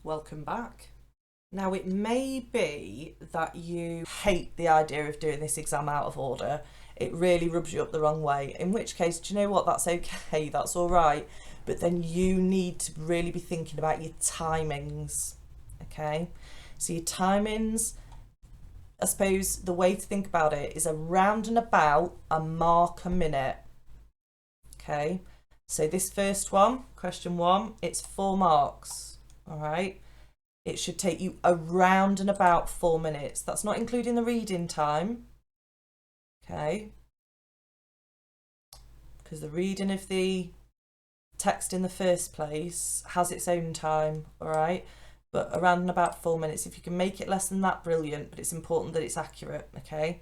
welcome back. Now, it may be that you hate the idea of doing this exam out of order. It really rubs you up the wrong way, in which case, do you know what? That's okay, that's all right. But then you need to really be thinking about your timings, okay? So your timings, I suppose the way to think about it is around and about a mark a minute, okay? So this first one, question 1, it's 4 marks, all right? It should take you around and about 4 minutes. That's not including the reading time, okay? Because the reading of the text in the first place has its own time, all right? But around and about 4 minutes. If you can make it less than that, brilliant, but it's important that it's accurate, okay?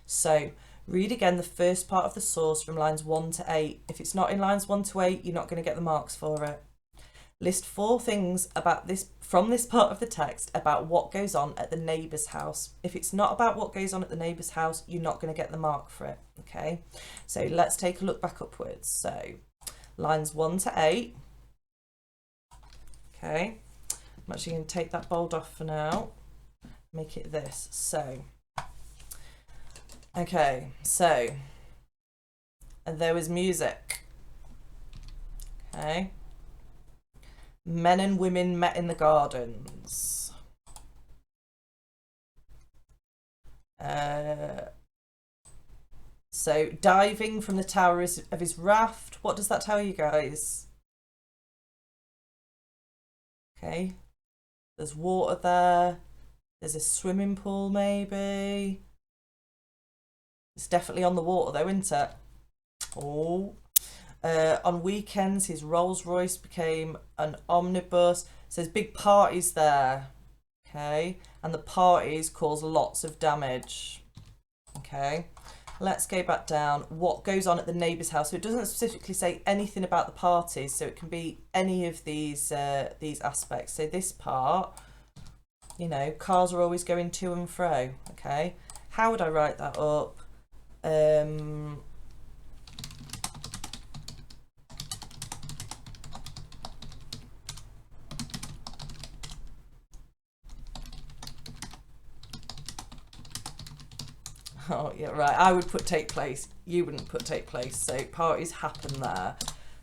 So read again the first part of the source from lines 1 to 8. If it's not in lines 1 to 8, you're not going to get the marks for it. List 4 things about this from this part of the text about what goes on at the neighbour's house. If it's not about what goes on at the neighbour's house, you're not going to get the mark for it, okay? So let's take a look back upwards. So lines 1 to 8, okay? I'm actually going to take that bold off for now, make it this. So, okay, so, and there was music, okay? Men and women met in the gardens. So diving from the tower of his raft. What does that tell you guys? Okay. There's water there. There's a swimming pool maybe. It's definitely on the water though, isn't it? Oh. On weekends, his Rolls Royce became an omnibus. So there's big parties there, okay? And the parties cause lots of damage, okay? Let's go back down. What goes on at the neighbour's house? So it doesn't specifically say anything about the parties, so it can be any of these aspects. So this part, you know, cars are always going to and fro, okay? How would I write that up? Oh, yeah, right. I would put take place. You wouldn't put take place. So parties happen there.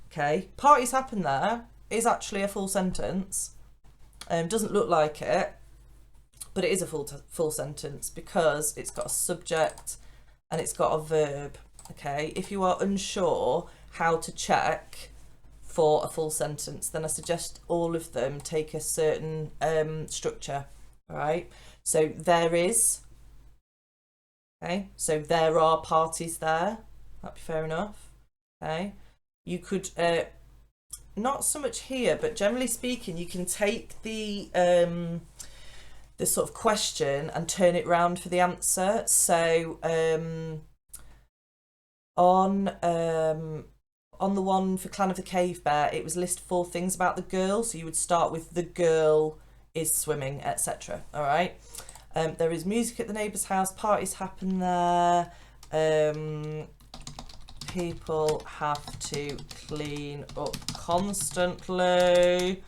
Okay. Parties happen there is actually a full sentence. Doesn't look like it, but it is a full sentence because it's got a subject and it's got a verb. Okay. If you are unsure how to check for a full sentence, then I suggest all of them take a certain structure. All right. So there is. Okay, so there are parties there. That'd be fair enough. Okay, you could not so much here, but generally speaking, you can take the sort of question and turn it round for the answer. So on the one for Clan of the Cave Bear, it was list 4 things about the girl. So you would start with the girl is swimming, etc. All right. There is music at the neighbour's house, parties happen there, people have to clean up constantly.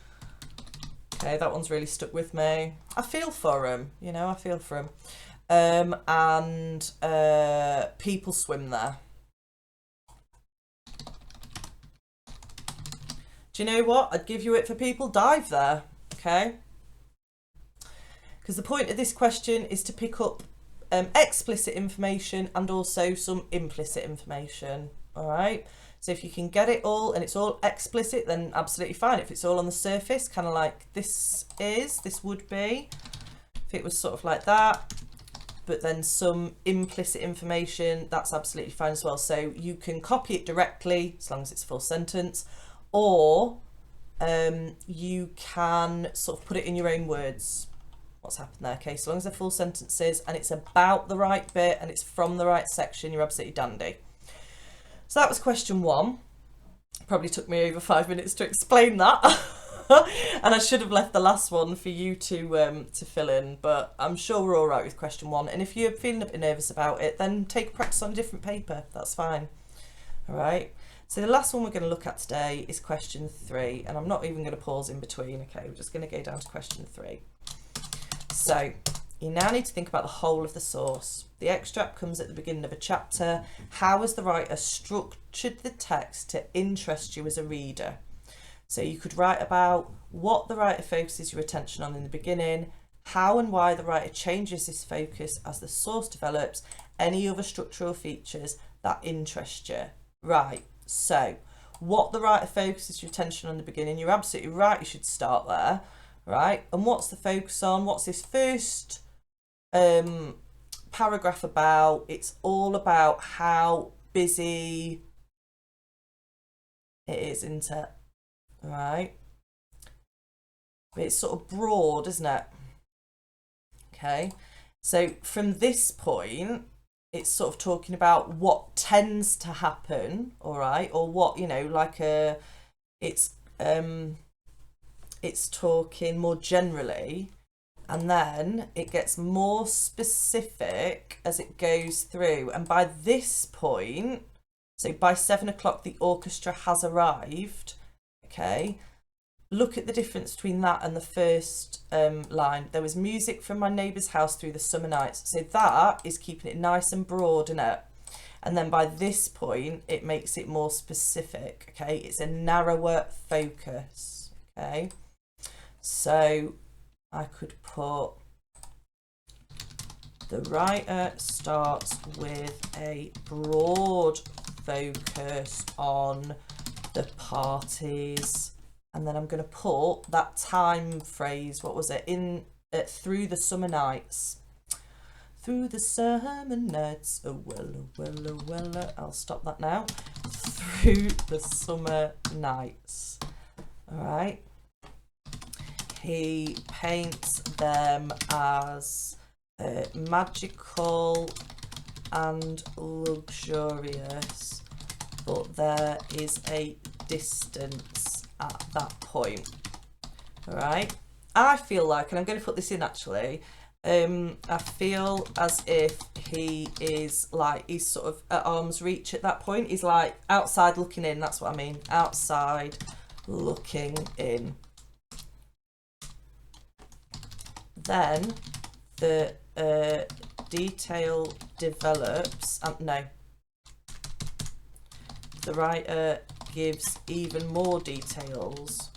Okay, that one's really stuck with me. I feel for him, you know, I feel for him. And people swim there. Do you know what? I'd give you it for people dive there, okay? Because the point of this question is to pick up explicit information and also some implicit information, all right? So if you can get it all and it's all explicit, then absolutely fine. If it's all on the surface, kind of like this would be, if it was sort of like that, but then some implicit information, that's absolutely fine as well. So you can copy it directly, as long as it's a full sentence, or you can sort of put it in your own words. What's happened there? Okay, so long as they're full sentences and it's about the right bit and it's from the right section, you're absolutely dandy. So that was question 1. Probably took me over 5 minutes to explain that. And I should have left the last one for you to fill in, but I'm sure we're all right with question 1. And if you're feeling a bit nervous about it, then take a practice on a different paper. That's fine. All right. So the last one we're going to look at today is question 3, and I'm not even going to pause in between. Okay, we're just going to go down to question 3. So you now need to think about the whole of the source. The extract comes at the beginning of a chapter. How has the writer structured the text to interest you as a reader? So you could write about what the writer focuses your attention on in the beginning, how and why the writer changes this focus as the source develops, any other structural features that interest you. Right, so what the writer focuses your attention on in the beginning, you're absolutely right, you should start there, right? And what's the focus on? What's this first paragraph about? It's all about how busy it is, isn't it? Right, but it's sort of broad, isn't it? Okay, so from this point it's sort of talking about what tends to happen, all right, or what, you know, like it's talking more generally, and then it gets more specific as it goes through. And by this point, so by 7 o'clock the orchestra has arrived. Okay, look at the difference between that and the first line. There was music from my neighbour's house through the summer nights. So that is keeping it nice and broad, isn't it? And then by this point, it makes it more specific. Okay, it's a narrower focus. Okay, so I could put the writer starts with a broad focus on the parties, and then I'm going to put that time phrase, what was it, in through the summer nights. Through the summer nights, oh well, oh well, oh well, I'll stop that now. Through the summer nights. All right. He paints them as magical and luxurious, but there is a distance at that point. All right, I feel like, and I'm going to put this in actually, I feel as if he is like, he's sort of at arm's reach at that point. He's like outside looking in, that's what I mean, outside looking in. Then the detail develops, no, the writer gives even more details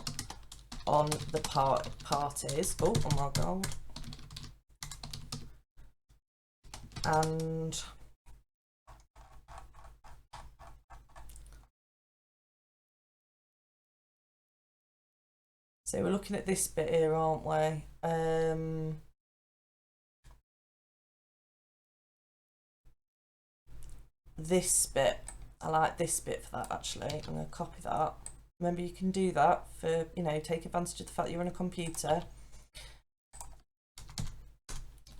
on the parties. Oh my god. And so we're looking at this bit here, aren't we? This bit, I like this bit for that actually. I'm going to copy that. Remember, you can do that for, you know, take advantage of the fact that you're on a computer.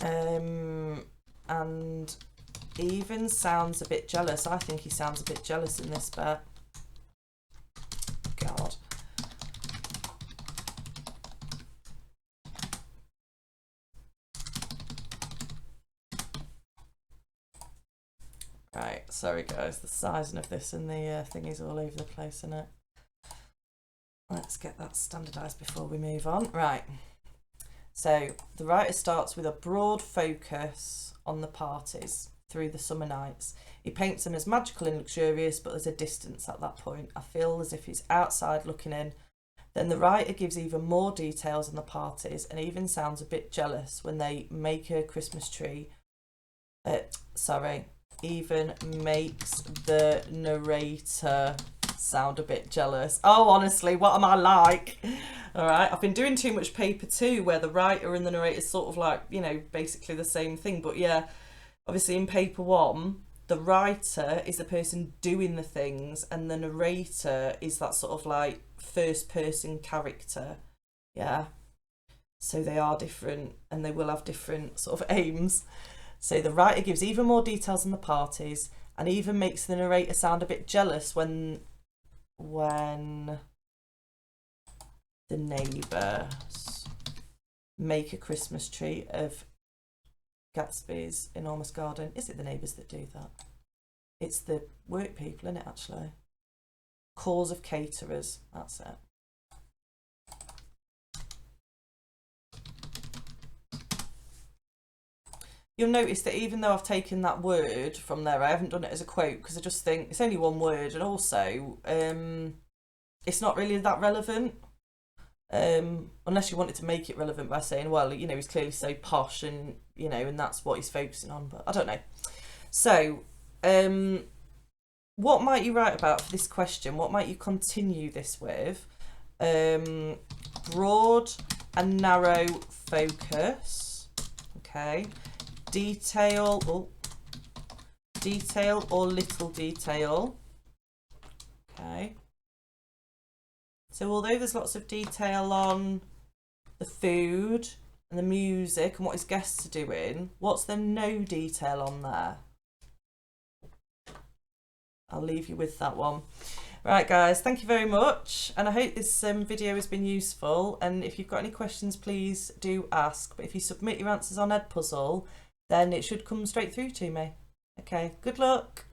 And even sounds a bit jealous. I think he sounds a bit jealous in this bit. God. Right, sorry guys, the sizing of this and the thing is all over the place, isn't it? Let's get that standardised before we move on. Right, so the writer starts with a broad focus on the parties through the summer nights. He paints them as magical and luxurious, but there's a distance at that point. I feel as if he's outside looking in. Then the writer gives even more details on the parties and even sounds a bit jealous when they make a Christmas tree. Even makes the narrator sound a bit jealous. Oh, honestly, what am I like? All right, I've been doing too much paper 2 where the writer and the narrator is sort of like, you know, basically the same thing. But yeah, obviously in paper 1, the writer is the person doing the things and the narrator is that sort of like first person character. Yeah, so they are different and they will have different sort of aims. So the writer gives even more details on the parties and even makes the narrator sound a bit jealous when the neighbours make a Christmas tree of Gatsby's enormous garden. Is it the neighbours that do that? It's the work people, isn't it, actually? cause of caterers. That's it. You'll notice that even though I've taken that word from there, I haven't done it as a quote because I just think it's only one word, and also it's not really that relevant. Unless you wanted to make it relevant by saying, well, you know, he's clearly so posh and, you know, and that's what he's focusing on, but I don't know. So, what might you write about for this question? What might you continue this with? Broad and narrow focus. Okay. Detail or little detail. Okay. So although there's lots of detail on the food and the music and what his guests are doing, what's there no detail on there? I'll leave you with that one. Right, guys, thank you very much. And I hope this video has been useful. And if you've got any questions, please do ask. But if you submit your answers on Edpuzzle, then it should come straight through to me. Okay, good luck.